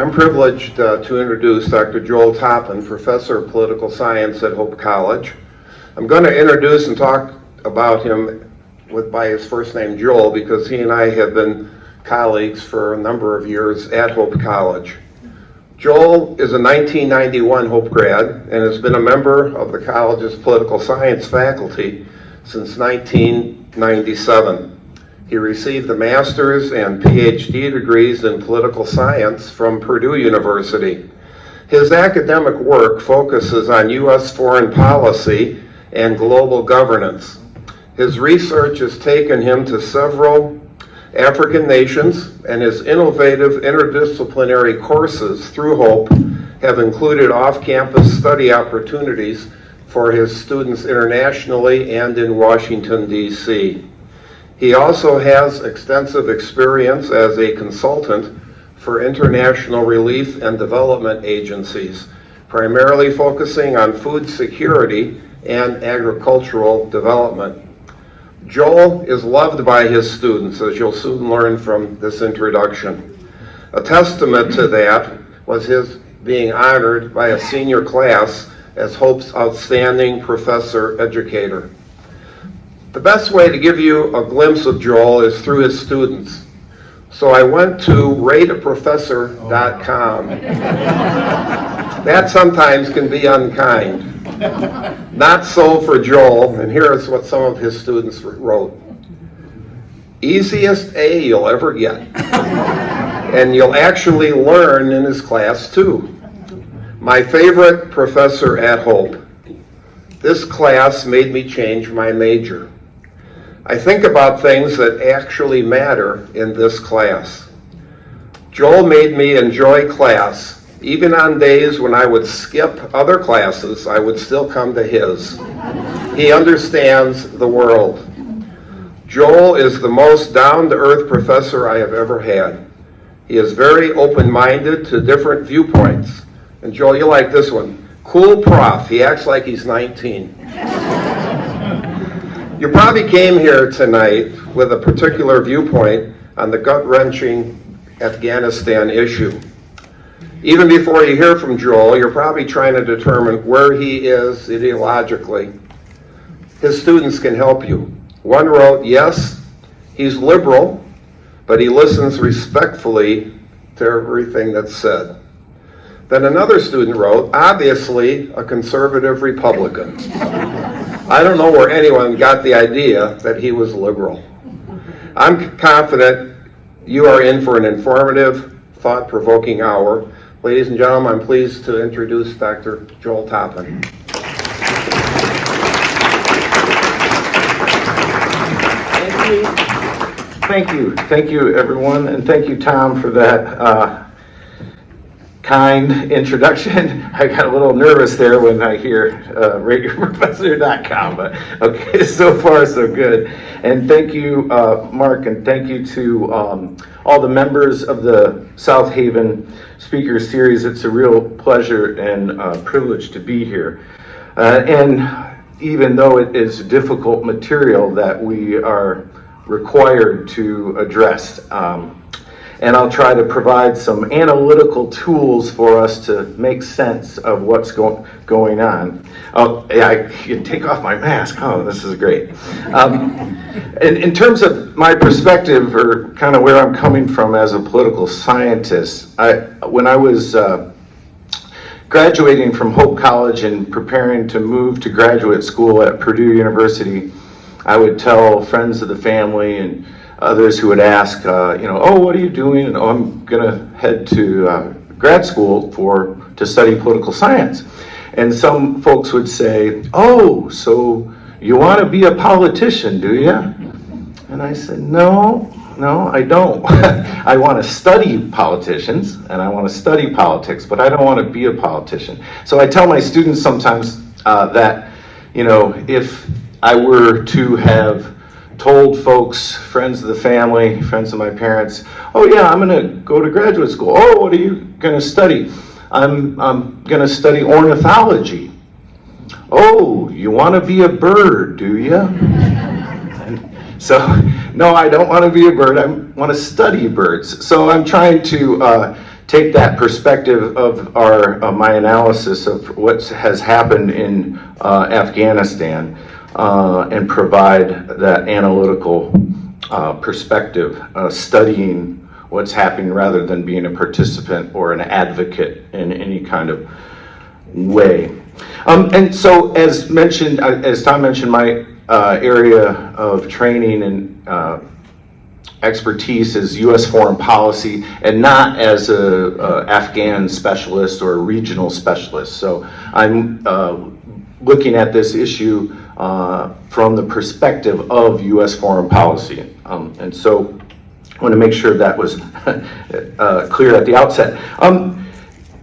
I'm privileged to introduce Dr. Joel Toppen, Professor of Political Science at Hope College. I'm going to introduce and talk about him by his first name, Joel, because he and I have been colleagues for a number of years at Hope College. Joel is a 1991 Hope grad and has been a member of the college's political science faculty since 1997. He received a master's and PhD degrees in political science from Purdue University. His academic work focuses on U.S. foreign policy and global governance. His research has taken him to several African nations, and his innovative interdisciplinary courses through Hope have included off-campus study opportunities for his students internationally and in Washington, D.C. He also has extensive experience as a consultant for international relief and development agencies, primarily focusing on food security and agricultural development. Joel is loved by his students, as you'll soon learn from this introduction. A testament to that was his being honored by a senior class as Hope's outstanding professor educator. The best way to give you a glimpse of Joel is through his students. So I went to rateaprofessor.com. That sometimes can be unkind. Not so for Joel, and here is what some of his students wrote. Easiest A you'll ever get. And you'll actually learn in his class too. My favorite professor at Hope. This class made me change my major. I think about things that actually matter in this class. Joel made me enjoy class. Even on days when I would skip other classes, I would still come to his. He understands the world. Joel is the most down-to-earth professor I have ever had. He is very open-minded to different viewpoints. And Joel, you like this one. Cool prof. He acts like he's 19. You probably came here tonight with a particular viewpoint on the gut-wrenching Afghanistan issue. Even before you hear from Joel, you're probably trying to determine where he is ideologically. His students can help you. One wrote, yes, he's liberal, but he listens respectfully to everything that's said. Then another student wrote, obviously a conservative Republican. I don't know where anyone got the idea that he was liberal. I'm confident you are in for an informative, thought-provoking hour. Ladies and gentlemen, I'm pleased to introduce Dr. Joel Toppen. Thank you, everyone, and thank you, Tom, for that kind introduction. I got a little nervous there when I hear rateyourprofessor.com, but okay, so far so good. And thank you, Mark, and thank you to all the members of the South Haven Speaker Series. It's a real pleasure and privilege to be here. And even though it is difficult material that we are required to address, and I'll try to provide some analytical tools for us to make sense of what's going on. Oh, yeah, I can take off my mask. Oh, this is great. In terms of my perspective, or kind of where I'm coming from as a political scientist, when I was graduating from Hope College and preparing to move to graduate school at Purdue University, I would tell friends of the family and others who would ask, oh, what are you doing? And oh, I'm going to head to grad school to study political science. And some folks would say, oh, so you want to be a politician, do you? And I said, no, I don't. I want to study politicians and I want to study politics, but I don't want to be a politician. So I tell my students sometimes that, if I were to have told folks, friends of the family, friends of my parents, oh yeah, I'm going to go to graduate school. Oh, what are you going to study? I'm going to study ornithology. Oh, you want to be a bird, do you? So, no, I don't want to be a bird. I want to study birds. So I'm trying to take that perspective of my analysis of what has happened in Afghanistan and provide that analytical perspective, studying what's happening rather than being a participant or an advocate in any kind of way. And so, as mentioned, as Tom mentioned, my area of training and expertise is U.S. foreign policy, and not as a Afghan specialist or a regional specialist. So I'm looking at this issue from the perspective of U.S. foreign policy. And so I want to make sure that was clear at the outset.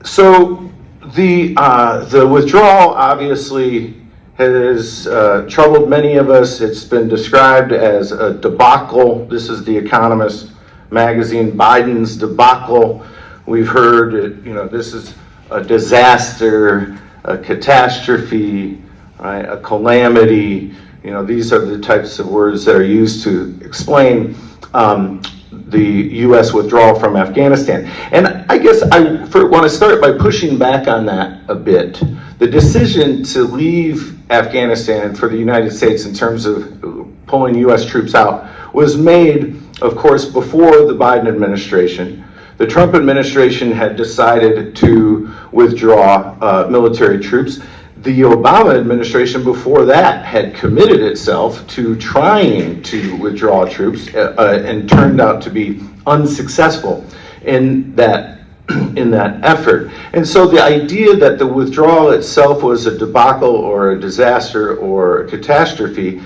So the withdrawal obviously has troubled many of us. It's been described as a debacle. This is The Economist magazine, Biden's debacle. We've heard, this is a disaster, a catastrophe, right, a calamity. These are the types of words that are used to explain the U.S. withdrawal from Afghanistan. And I guess I want to start by pushing back on that a bit. The decision to leave Afghanistan for the United States in terms of pulling U.S. troops out was made, of course, before the Biden administration. The Trump administration had decided to withdraw military troops. The Obama administration before that had committed itself to trying to withdraw troops and turned out to be unsuccessful in that effort. And so the idea that the withdrawal itself was a debacle or a disaster or a catastrophe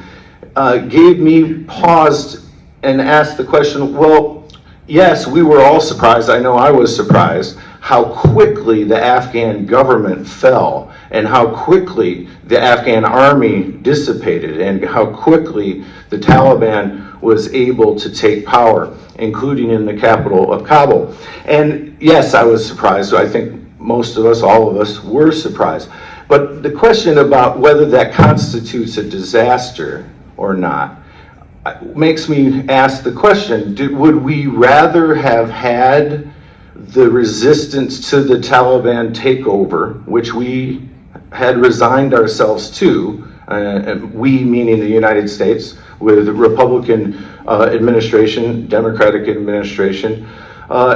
gave me pause and asked the question, well, yes, we were all surprised. I know I was surprised how quickly the Afghan government fell and how quickly the Afghan army dissipated and how quickly the Taliban was able to take power, including in the capital of Kabul. And yes, I was surprised. I think most of us, all of us, were surprised. But the question about whether that constitutes a disaster or not makes me ask the question, would we rather have had the resistance to the Taliban takeover, which we had resigned ourselves to, we meaning the United States, with the Republican administration, Democratic administration,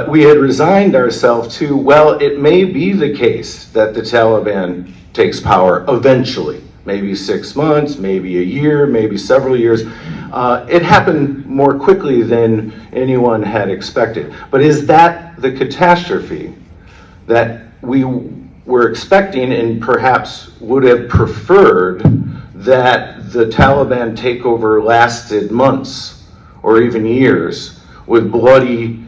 we had resigned ourselves to, well, it may be the case that the Taliban takes power eventually, maybe 6 months, maybe a year, maybe several years. It happened more quickly than anyone had expected. But is that the catastrophe that we were expecting and perhaps would have preferred that the Taliban takeover lasted months or even years with bloody,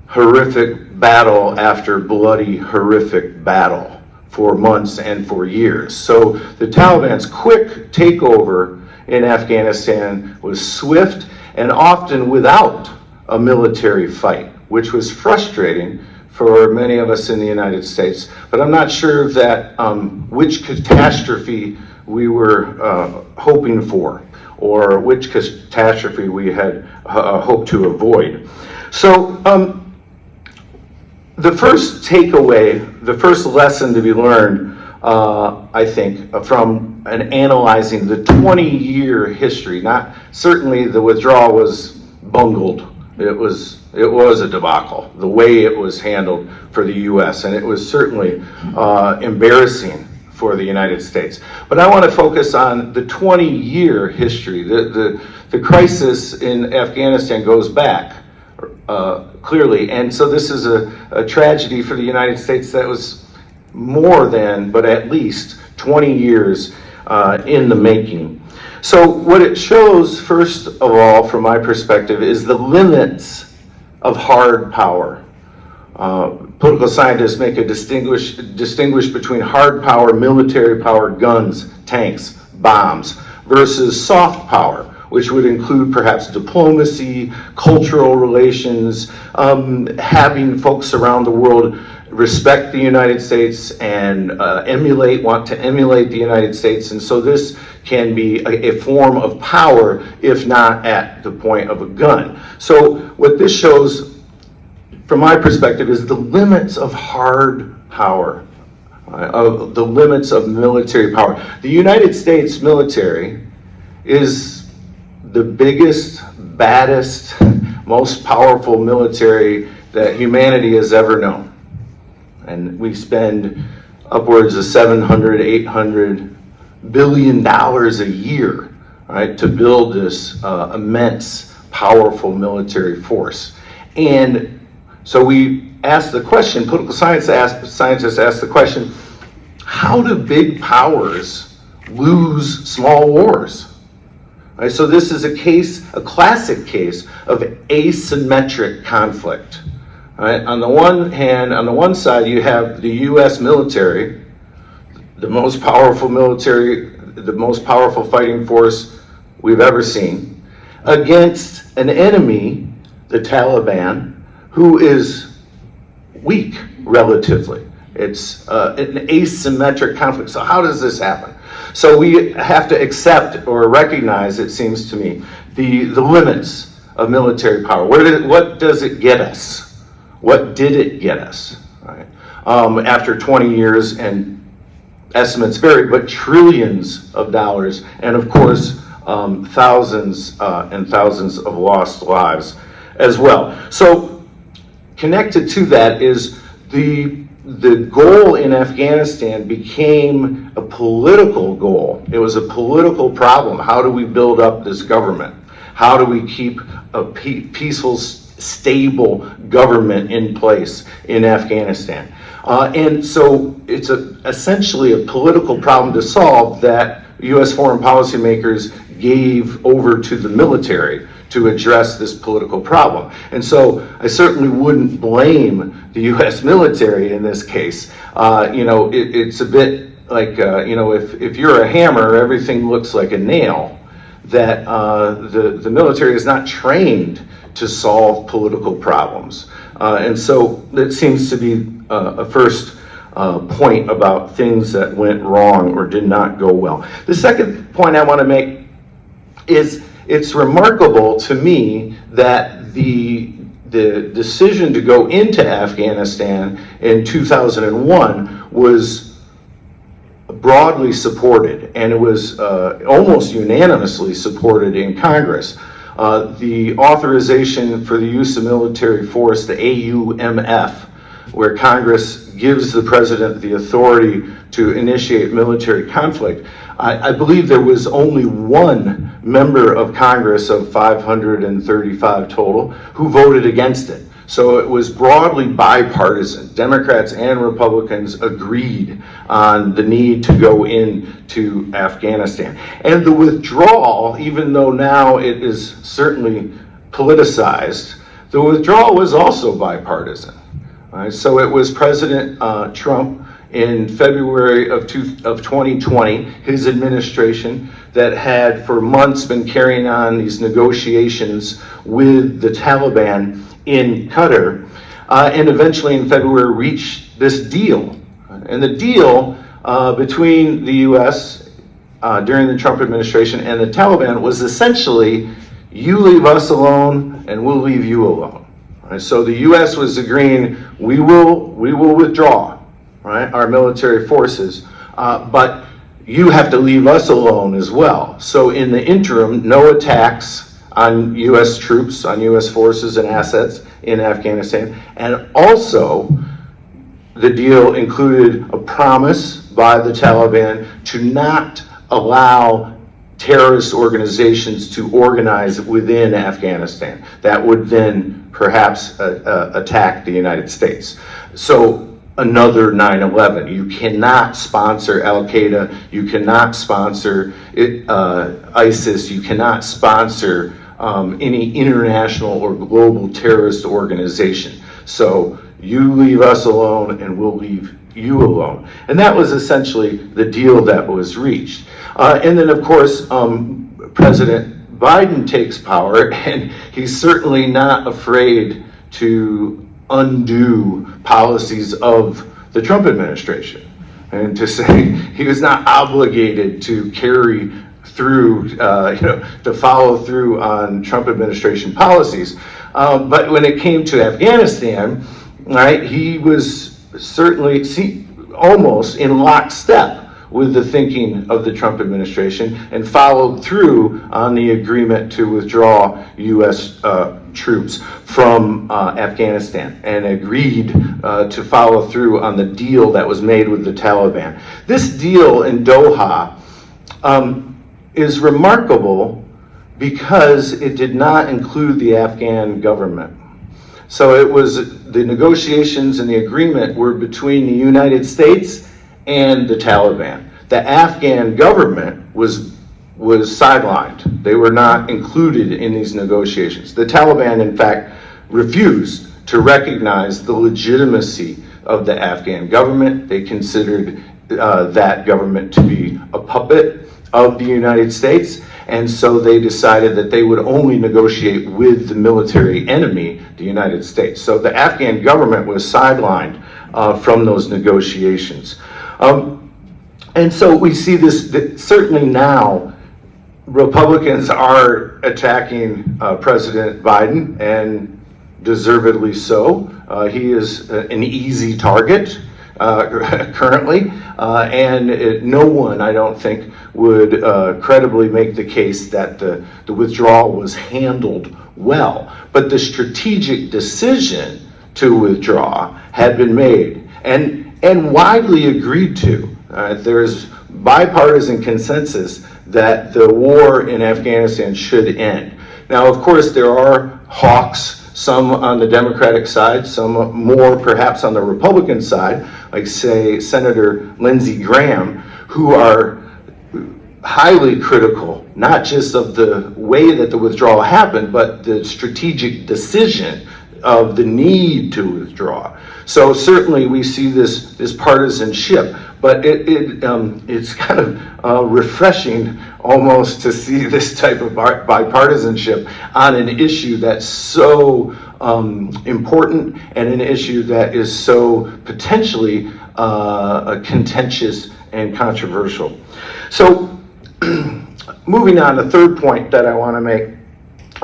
horrific battle after bloody, horrific battle for months and for years? So the Taliban's quick takeover in Afghanistan was swift and often without a military fight, which was frustrating for many of us in the United States. But I'm not sure that which catastrophe we were hoping for or which catastrophe we had hoped to avoid. So the first takeaway, the first lesson to be learned, I think, from analyzing the 20-year history, not certainly the withdrawal was bungled. It was a debacle, the way it was handled for the U.S., and it was certainly embarrassing for the United States. But I want to focus on the 20-year history. The crisis in Afghanistan goes back clearly, and so this is a tragedy for the United States that was more than, but at least 20 years in the making. So what it shows, first of all, from my perspective, is the limits of hard power. Political scientists make a distinguish between hard power, military power, guns, tanks, bombs, versus soft power, which would include perhaps diplomacy, cultural relations, having folks around the world respect the United States and want to emulate the United States. And so this can be a form of power, if not at the point of a gun. So what this shows from my perspective, is the limits of hard power, the limits of military power. The United States military is the biggest, baddest, most powerful military that humanity has ever known. And we spend upwards of $700, $800 billion a year, right, to build this immense, powerful military force. And so we asked the question, political scientists asked the question, how do big powers lose small wars? Right, so this is a classic case of asymmetric conflict. Right? On the one hand, on the one side, you have the U.S. military, the most powerful military, the most powerful fighting force we've ever seen, against an enemy, the Taliban, who is weak relatively. It's an asymmetric conflict. So how does this happen? So we have to accept or recognize, it seems to me, the limits of military power. What does it get us? What did it get us? Right? After 20 years, and estimates vary, but trillions of dollars, and of course, thousands and thousands of lost lives as well. So connected to that is the goal in Afghanistan became a political goal. It was a political problem. How do we build up this government? How do we keep a peaceful, stable government in place in Afghanistan? And so it's essentially a political problem to solve that U.S. foreign policymakers gave over to the military to address this political problem. And so I certainly wouldn't blame the U.S. military in this case. It's a bit like, if you're a hammer, everything looks like a nail. That the military is not trained to solve political problems. And so that seems to be a first point about things that went wrong or did not go well. The second point I want to make is it's remarkable to me that the decision to go into Afghanistan in 2001 was broadly supported, and it was almost unanimously supported in Congress. The authorization for the use of military force, the AUMF, where Congress gives the president the authority to initiate military conflict, I believe there was only one member of Congress of 535 total who voted against it. So it was broadly bipartisan. Democrats and Republicans agreed on the need to go into Afghanistan. And the withdrawal, even though now it is certainly politicized, the withdrawal was also bipartisan. So it was President Trump in February of 2020, his administration, that had for months been carrying on these negotiations with the Taliban in Qatar, and eventually in February reached this deal. And the deal between the U.S. During the Trump administration and the Taliban was essentially, you leave us alone and we'll leave you alone. Right? So the U.S. was agreeing, we will withdraw, right, our military forces, but you have to leave us alone as well. So in the interim, no attacks on U.S. troops, on U.S. forces and assets in Afghanistan. And also, the deal included a promise by the Taliban to not allow terrorist organizations to organize within Afghanistan. That would then perhaps attack the United States. So another 9/11. You cannot sponsor Al-Qaeda, you cannot sponsor ISIS, you cannot sponsor any international or global terrorist organization. So you leave us alone and we'll leave you alone. And that was essentially the deal that was reached. And then of course, President Biden takes power, and he's certainly not afraid to undo policies of the Trump administration, and to say he was not obligated to carry through, to follow through on Trump administration policies. But when it came to Afghanistan, right, he was certainly almost in lockstep with the thinking of the Trump administration and followed through on the agreement to withdraw U.S. Troops from Afghanistan and agreed to follow through on the deal that was made with the Taliban. This deal in Doha is remarkable because it did not include the Afghan government. So it was, the negotiations and the agreement were between the United States and the Taliban. The Afghan government was sidelined. They were not included in these negotiations. The Taliban, in fact, refused to recognize the legitimacy of the Afghan government. They considered that government to be a puppet of the United States, and so they decided that they would only negotiate with the military enemy, the United States. So the Afghan government was sidelined from those negotiations. And so we see this, that certainly now Republicans are attacking President Biden, and deservedly so. He is an easy target currently, and no one, I don't think, would credibly make the case that the withdrawal was handled well. But the strategic decision to withdraw had been made and widely agreed to. There's bipartisan consensus that the war in Afghanistan should end. Now, of course, there are hawks, some on the Democratic side, some more perhaps on the Republican side, like, say, Senator Lindsey Graham, who are highly critical, not just of the way that the withdrawal happened, but the strategic decision of the need to withdraw. So certainly we see this partisanship, but it's kind of refreshing almost to see this type of bipartisanship on an issue that's so important and an issue that is so potentially contentious and controversial. So moving on, the third point that I want to make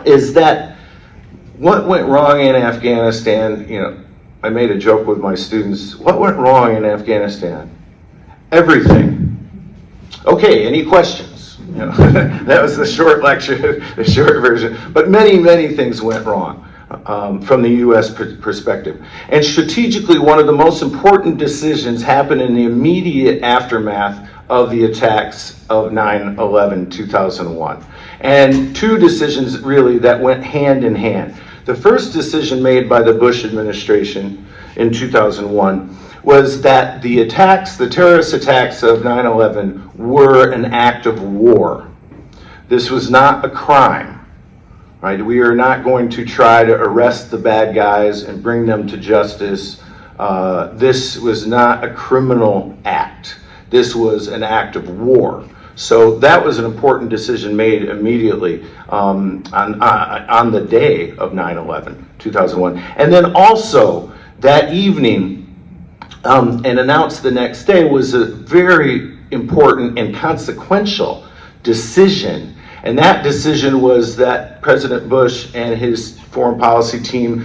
is that what went wrong in Afghanistan, I made a joke with my students, what went wrong in Afghanistan? Everything. Okay, any questions? That was the short lecture, the short version. But many, many things went wrong from the U.S. perspective. And strategically, one of the most important decisions happened in the immediate aftermath of the attacks of 9/11, 2001. And two decisions really that went hand in hand. The first decision made by the Bush administration in 2001 was that the attacks, the terrorist attacks of 9/11 were an act of war. This was not a crime, right? We are not going to try to arrest the bad guys and bring them to justice. This was not a criminal act. This was an act of war. So that was an important decision made immediately on the day of 9/11, 2001. And then also that evening, and announced the next day, was a very important and consequential decision. And that decision was that President Bush and his foreign policy team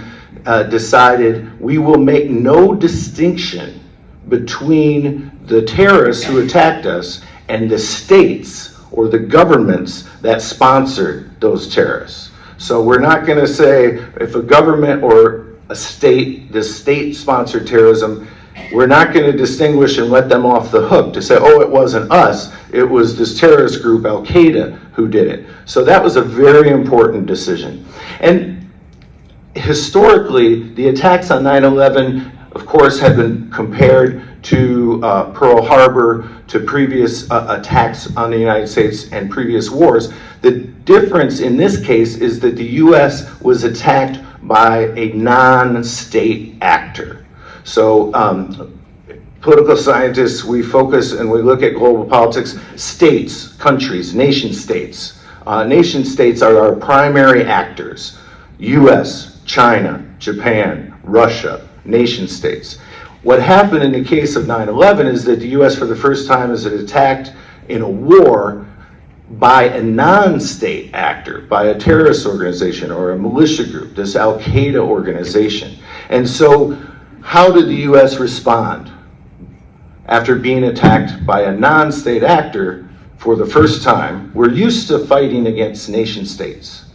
decided we will make no distinction between the terrorists who attacked us and the states or the governments that sponsored those terrorists. So we're not going to say if a government or a state, the state sponsored terrorism, we're not going to distinguish and let them off the hook to say, oh, it wasn't us, it was this terrorist group, Al Qaeda, who did it. So that was a very important decision. And historically, the attacks on 9/11, of course, have been compared to Pearl Harbor, to previous attacks on the United States and previous wars. The difference in this case is that the U.S. was attacked by a non-state actor. So political scientists, we focus and we look at global politics, states, countries, nation states. Nation states are our primary actors. U.S., China, Japan, Russia, nation states. What happened in the case of 9/11 is that the U.S. for the first time as it attacked in a war by a non-state actor, by a terrorist organization or a militia group, this Al-Qaeda organization. And so how did the U.S. respond? After being attacked by a non-state actor for the first time, we're used to fighting against nation states.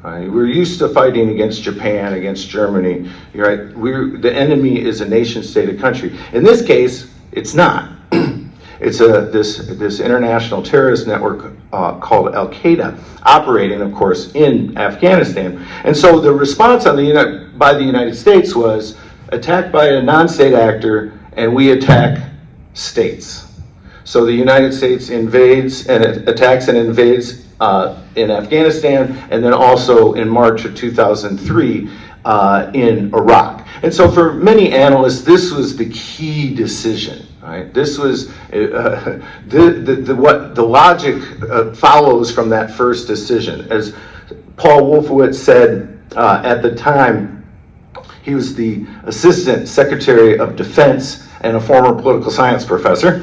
Right? We're used to fighting against Japan, against Germany. Right? The enemy is a nation state, a country. In this case, it's not. It's this international terrorist network called Al-Qaeda, operating, of course, in Afghanistan. And so the response by the United States was attacked by a non-state actor, and we attack states. So the United States invades and attacks and invades in Afghanistan, and then also in March of 2003 in Iraq. And so for many analysts, this was the key decision. Right? This was what the logic follows from that first decision. As Paul Wolfowitz said at the time, he was the Assistant Secretary of Defense and a former political science professor.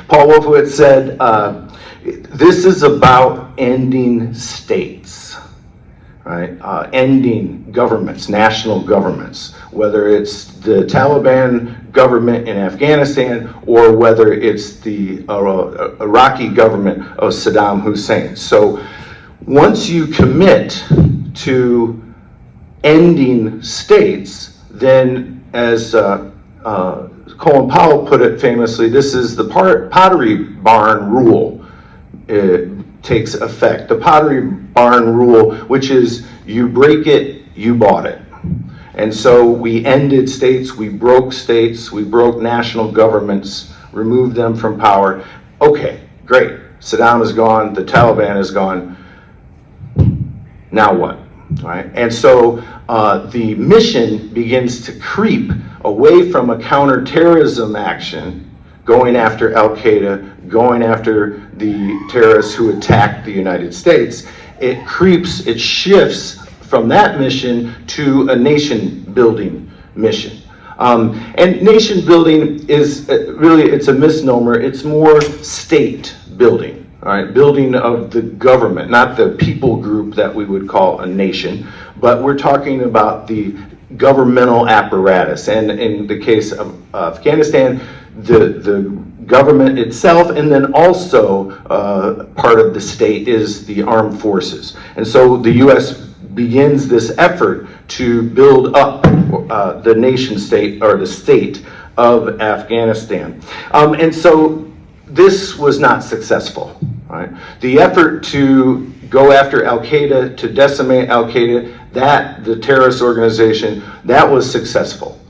Paul Wolfowitz said, this is about ending states. Right? Ending governments, national governments, whether it's the Taliban government in Afghanistan or whether it's the Iraqi government of Saddam Hussein. So once you commit to ending states, then as Colin Powell put it famously, this is the Pottery Barn rule. It takes effect. The Pottery Barn rule, which is you break it, you bought it. And so we ended states, we broke national governments, removed them from power. Okay, great. Saddam is gone, the Taliban is gone. Now what? Right? And so the mission begins to creep away from a counterterrorism action, going after Al-Qaeda, going after the terrorists who attacked the United States. It shifts from that mission to a nation-building mission. And nation-building is it's a misnomer. It's more state-building, all right? Building of the government, not the people group that we would call a nation, but we're talking about the governmental apparatus. And in the case of Afghanistan, the government itself, and then also part of the state is the armed forces. And so the U.S. begins this effort to build up the nation state, or the state of Afghanistan. And so this was not successful. Right? The effort to go after Al-Qaeda, to decimate Al-Qaeda, the terrorist organization, that was successful.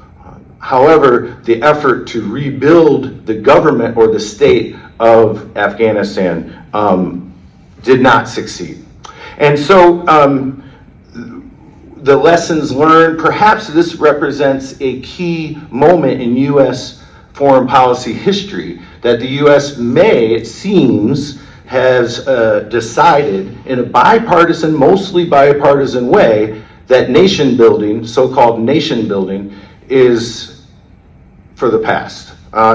However, the effort to rebuild the government or the state of Afghanistan did not succeed. And so the lessons learned, perhaps this represents a key moment in U.S. foreign policy history that the U.S. it seems, has decided in a bipartisan, mostly bipartisan way that nation building, so-called nation building, is for the past.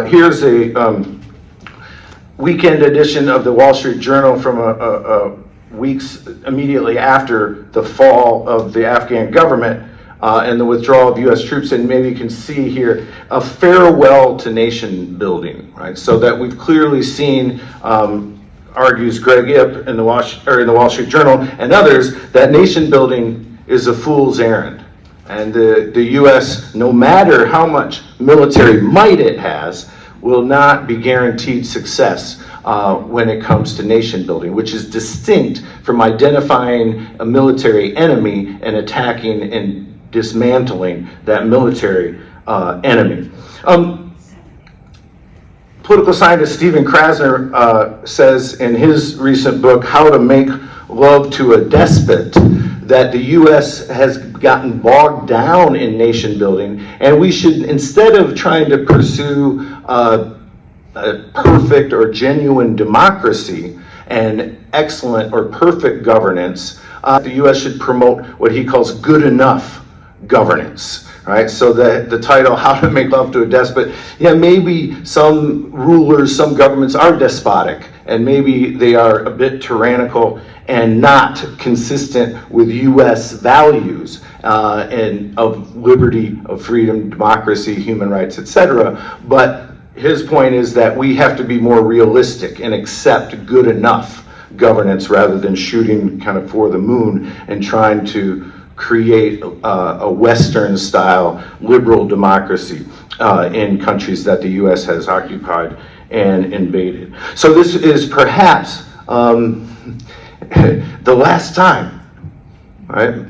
Here's a weekend edition of the Wall Street Journal from weeks immediately after the fall of the Afghan government and the withdrawal of U.S. troops, and maybe you can see here a farewell to nation building, right? So that we've clearly seen, argues Greg Ip in the Wall Street Journal and others, that nation building is a fool's errand. And the U.S., no matter how much military might it has, will not be guaranteed success when it comes to nation building, which is distinct from identifying a military enemy and attacking and dismantling that military enemy. Political scientist Stephen Krasner says in his recent book, How to Make Love to a Despot, that the U.S. has gotten bogged down in nation building, and we should, instead of trying to pursue a perfect or genuine democracy and excellent or perfect governance, the U.S. should promote what he calls good enough governance. Right? So the title, How to Make Love to a Despot, maybe some rulers, some governments are despotic and maybe they are a bit tyrannical and not consistent with U.S. values and of liberty, of freedom, democracy, human rights, etc. But his point is that we have to be more realistic and accept good enough governance rather than shooting kind of for the moon and trying to create a Western-style liberal democracy in countries that the U.S. has occupied and invaded. So this is perhaps the last time, right?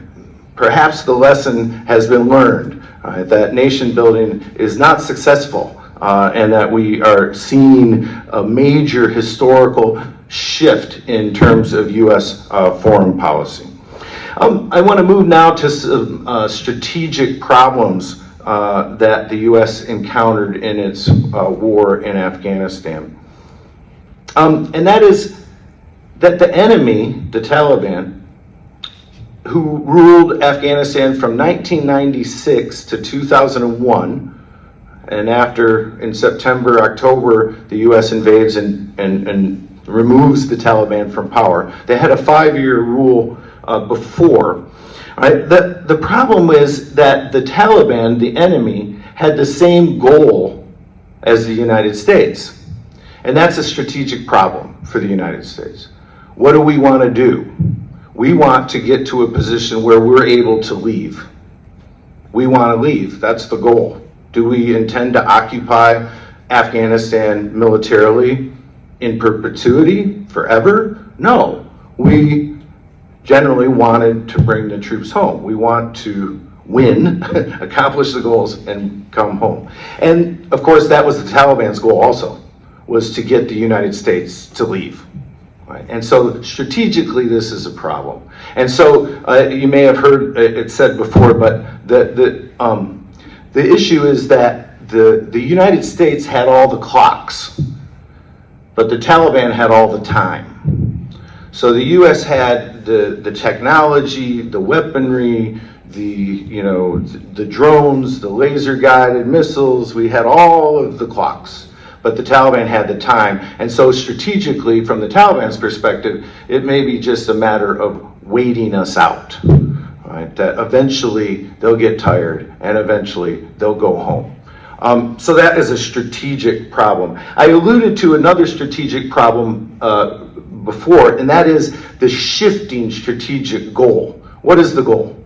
Perhaps the lesson has been learned, right, that nation building is not successful and that we are seeing a major historical shift in terms of U.S. Foreign policy. I want to move now to some strategic problems that the U.S. encountered in its war in Afghanistan. And that is that the enemy, the Taliban, who ruled Afghanistan from 1996 to 2001, and after, in September, October, the U.S. invades and removes the Taliban from power. They had a 5-year rule before. Right? The problem is that the Taliban, the enemy, had the same goal as the United States. And that's a strategic problem for the United States. What do we want to do? We want to get to a position where we're able to leave. We want to leave. That's the goal. Do we intend to occupy Afghanistan militarily in perpetuity, forever? No. We generally wanted to bring the troops home. We want to win, accomplish the goals, and come home. And of course, that was the Taliban's goal also, was to get the United States to leave. Right? And so strategically, this is a problem. And so you may have heard it said before, but the issue is that the United States had all the clocks, but the Taliban had all the time. So the U.S. had the technology, the weaponry, the drones, the laser-guided missiles. We had all of the clocks, but the Taliban had the time. And so strategically, from the Taliban's perspective, it may be just a matter of waiting us out. Right? That eventually they'll get tired and eventually they'll go home. So that is a strategic problem. I alluded to another strategic problem before, and that is the shifting strategic goal. What is the goal?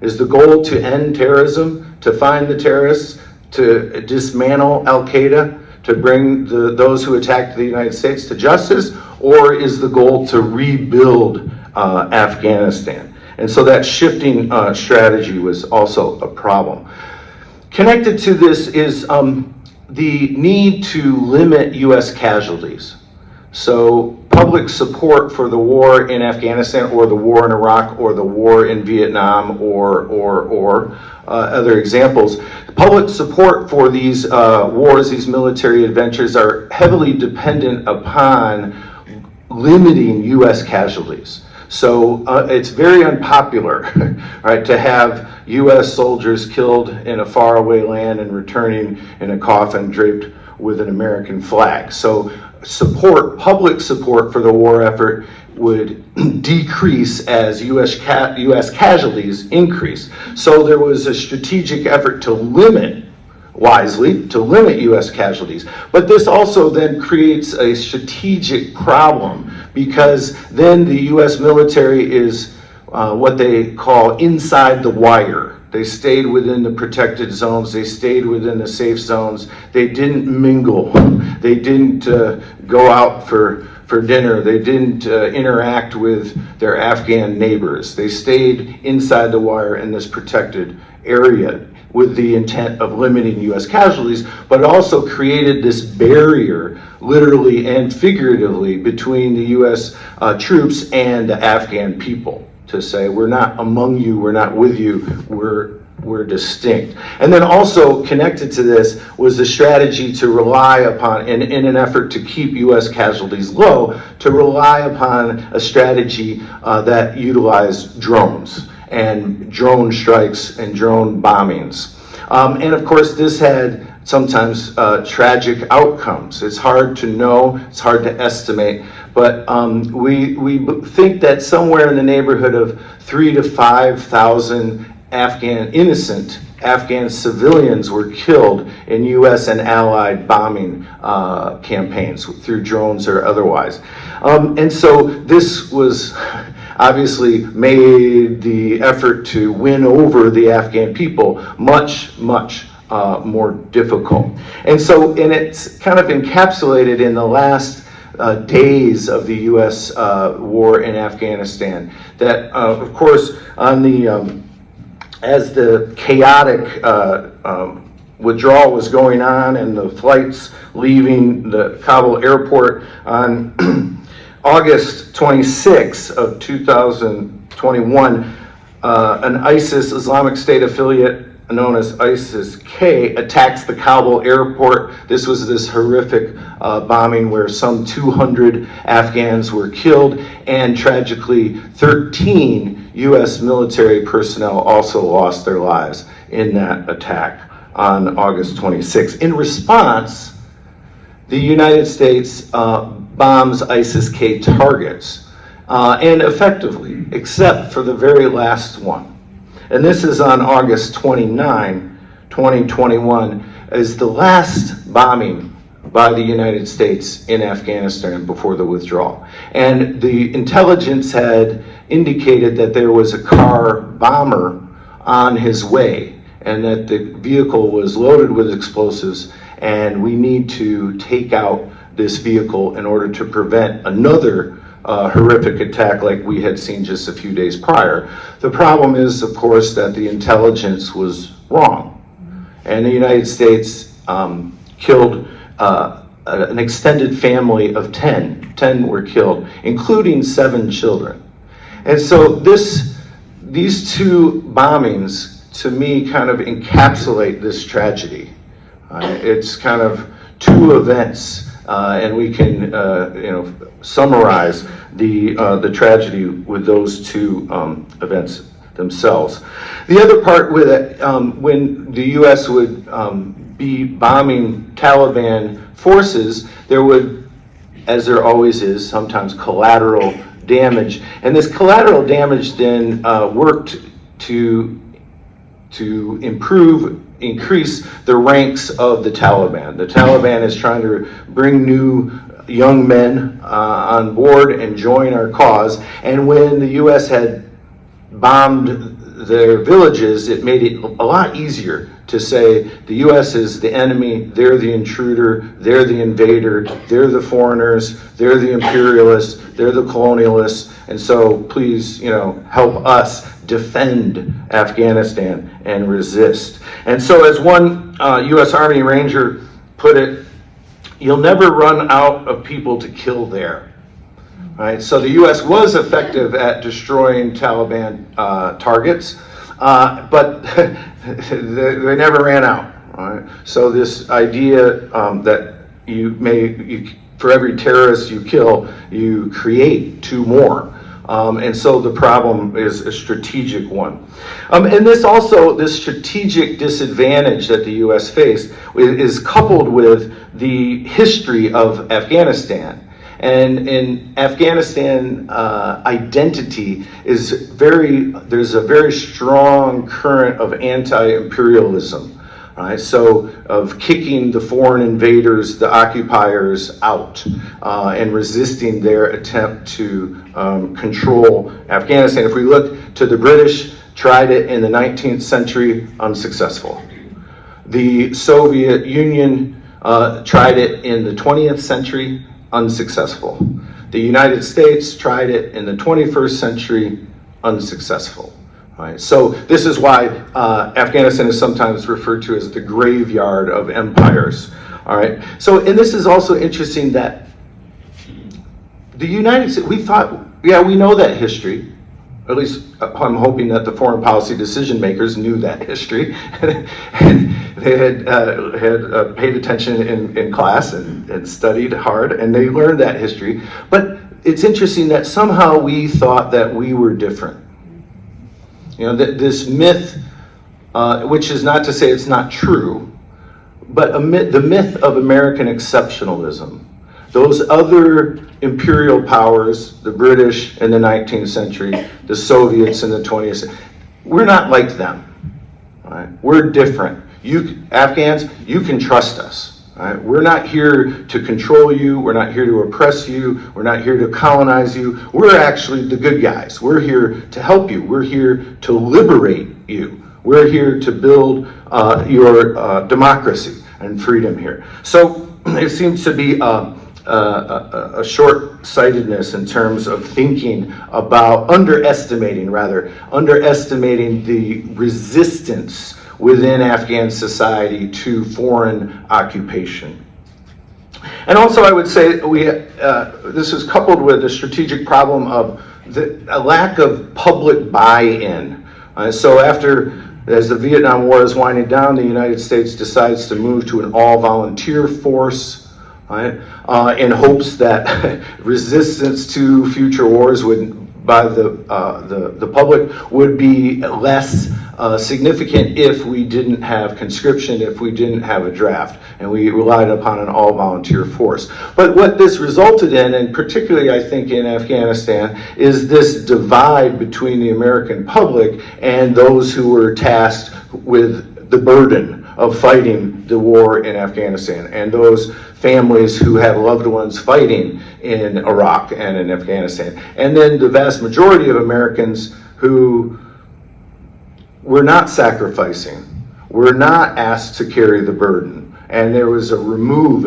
Is the goal to end terrorism, to find the terrorists, to dismantle Al-Qaeda, to bring those who attacked the United States to justice, or is the goal to rebuild Afghanistan? And so that shifting strategy was also a problem. Connected to this is the need to limit U.S. casualties. So public support for the war in Afghanistan, or the war in Iraq, or the war in Vietnam, or other examples, public support for these wars, these military adventures, are heavily dependent upon limiting U.S. casualties. So it's very unpopular, right, to have U.S. soldiers killed in a faraway land and returning in a coffin draped with an American flag. So public support for the war effort would decrease as U.S. casualties increase. So there was a strategic effort to limit, wisely, to limit U.S. casualties. But this also then creates a strategic problem, because then the U.S. military is what they call inside the wire. They stayed within the protected zones. They stayed within the safe zones. They didn't mingle. They didn't go out for dinner. They didn't interact with their Afghan neighbors. They stayed inside the wire in this protected area with the intent of limiting U.S. casualties, but it also created this barrier, literally and figuratively, between the U.S. Troops and the Afghan people, to say, we're not among you, we're not with you, we're distinct. And then also connected to this was the strategy to rely upon, in an effort to keep U.S. casualties low, to rely upon a strategy that utilized drones and drone strikes and drone bombings. And of course, this had sometimes tragic outcomes. It's hard to know, it's hard to estimate, but we think that somewhere in the neighborhood of 3,000 to 5,000 innocent Afghan civilians were killed in U.S. and Allied bombing campaigns through drones or otherwise. And so this was obviously made the effort to win over the Afghan people much more difficult. And it's kind of encapsulated in the last days of the U.S. war in Afghanistan. That, of course, on the as the chaotic withdrawal was going on and the flights leaving the Kabul airport on August 26 of 2021, an ISIS Islamic State affiliate known as ISIS-K attacks the Kabul airport. This was this horrific bombing where some 200 Afghans were killed, and tragically 13 U.S. military personnel also lost their lives in that attack on August 26. In response, the United States bombs ISIS-K targets, and effectively, except for the very last one. And this is on August 29, 2021, as the last bombing by the United States in Afghanistan before the withdrawal. And the intelligence had indicated that there was a car bomber on his way, and that the vehicle was loaded with explosives, and we need to take out this vehicle in order to prevent another horrific attack like we had seen just a few days prior. The problem is, of course, that the intelligence was wrong, and the United States killed an extended family of 10. 10 were killed, including 7 children. And so these two bombings, to me, kind of encapsulate this tragedy. It's kind of two events, and we can summarize the tragedy with those two events themselves. The other part with it, when the U.S. would be bombing Taliban forces, there would, as there always is, sometimes collateral damage. And this collateral damage then worked to increase the ranks of the Taliban. The Taliban is trying to bring new young men on board and join our cause. And when the U.S. had bombed their villages, it made it a lot easier to say the U.S. is the enemy, they're the intruder, they're the invader, they're the foreigners, they're the imperialists, they're the colonialists, and so please, help us defend Afghanistan and resist. And so as one U.S. Army Ranger put it, you'll never run out of people to kill there. Right? So the U.S. was effective at destroying Taliban targets, but they never ran out. Right? So this idea that for every terrorist you kill, you create 2 more. And so the problem is a strategic one. And this strategic disadvantage that the U.S. faced is coupled with the history of Afghanistan. And in Afghanistan, identity is there's a very strong current of anti-imperialism. Right? So of kicking the foreign invaders, the occupiers out, and resisting their attempt to control Afghanistan. If we look to the British, tried it in the 19th century, unsuccessful. The Soviet Union tried it in the 20th century, unsuccessful. The United States tried it in the 21st century, unsuccessful. Right. So this is why Afghanistan is sometimes referred to as the graveyard of empires. All right. So, and this is also interesting that the United States, we thought, we know that history. At least I'm hoping that the foreign policy decision makers knew that history, and they had paid attention in class and studied hard, and they learned that history. But it's interesting that somehow we thought that we were different. This myth, which is not to say it's not true, but the myth of American exceptionalism. Those other imperial powers, the British in the 19th century, the Soviets in the 20th century, we're not like them. Right? We're different. You Afghans, you can trust us. Right? We're not here to control you. We're not here to oppress you. We're not here to colonize you. We're actually the good guys. We're here to help you. We're here to liberate you. We're here to build your democracy and freedom here. So it seems to be a short-sightedness in terms of thinking about underestimating the resistance within Afghan society to foreign occupation. And also I would say this is coupled with a strategic problem of a lack of public buy-in. So as the Vietnam War is winding down, the United States decides to move to an all-volunteer force, right, in hopes that resistance to future wars by the public would be less significant if we didn't have conscription, if we didn't have a draft, and we relied upon an all-volunteer force. But what this resulted in, and particularly I think in Afghanistan, is this divide between the American public and those who were tasked with the burden of fighting the war in Afghanistan, and those families who had loved ones fighting in Iraq and in Afghanistan. And then the vast majority of Americans who were not sacrificing, were not asked to carry the burden. And there was a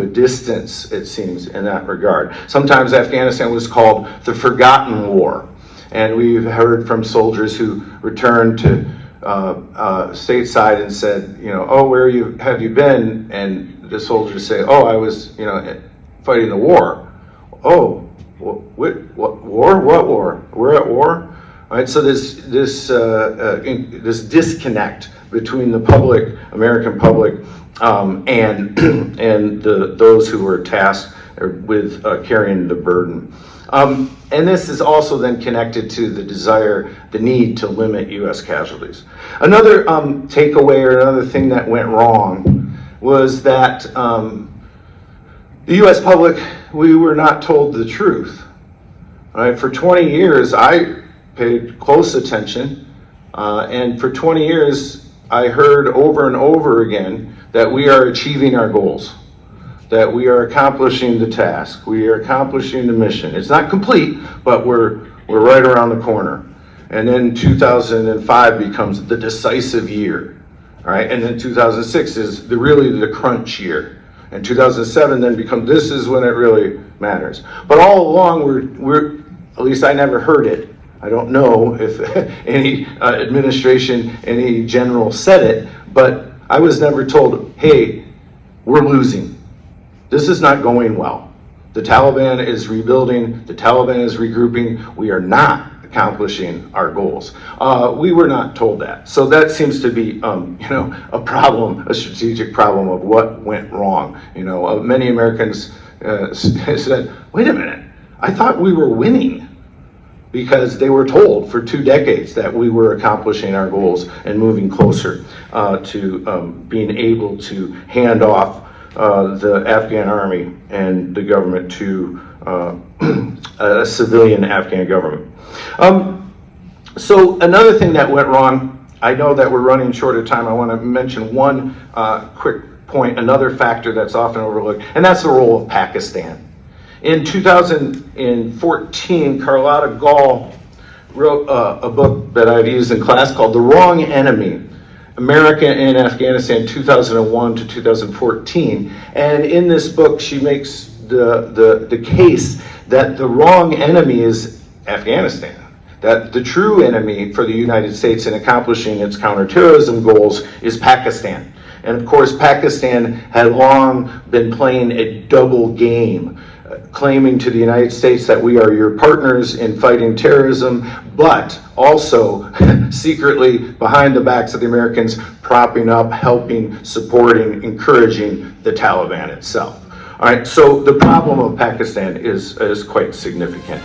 distance, it seems, in that regard. Sometimes Afghanistan was called the forgotten war. And we've heard from soldiers who returned to stateside and said, oh, where have you been? And the soldiers say, oh, I was, fighting the war. Oh, what war? What war? We're at war? Right, so this disconnect between the public, American public, and those who were tasked with carrying the burden. And this is also then connected to the need to limit U.S. casualties. Another takeaway or another thing that went wrong was that the U.S. public, we were not told the truth. Right? For 20 years, I paid close attention, and for 20 years, I heard over and over again that we are achieving our goals, that we are accomplishing the task, we are accomplishing the mission. It's not complete, but we're right around the corner. And then 2005 becomes the decisive year, all right? And then 2006 is really the crunch year. And 2007 then becomes, this is when it really matters. But all along, we're at least I never heard it. I don't know if any administration, any general said it, but I was never told, hey, we're losing. This is not going well. The Taliban is rebuilding, the Taliban is regrouping, we are not accomplishing our goals. We were not told that. So that seems to be, a problem, a strategic problem of what went wrong. Many Americans said, wait a minute, I thought we were winning. Because they were told for 2 decades that we were accomplishing our goals and moving closer to being able to hand off the Afghan army and the government to a civilian Afghan government. So another thing that went wrong, I know that we're running short of time. I want to mention one quick point, another factor that's often overlooked, and that's the role of Pakistan. In 2014, Carlotta Gall wrote a book that I've used in class called The Wrong Enemy, America in Afghanistan 2001 to 2014. And in this book, she makes the case that the wrong enemy is Afghanistan, that the true enemy for the United States in accomplishing its counterterrorism goals is Pakistan. And of course, Pakistan had long been playing a double game, claiming to the United States that we are your partners in fighting terrorism, but also secretly behind the backs of the Americans, propping up, helping, supporting, encouraging the Taliban itself. All right, so the problem of Pakistan is quite significant.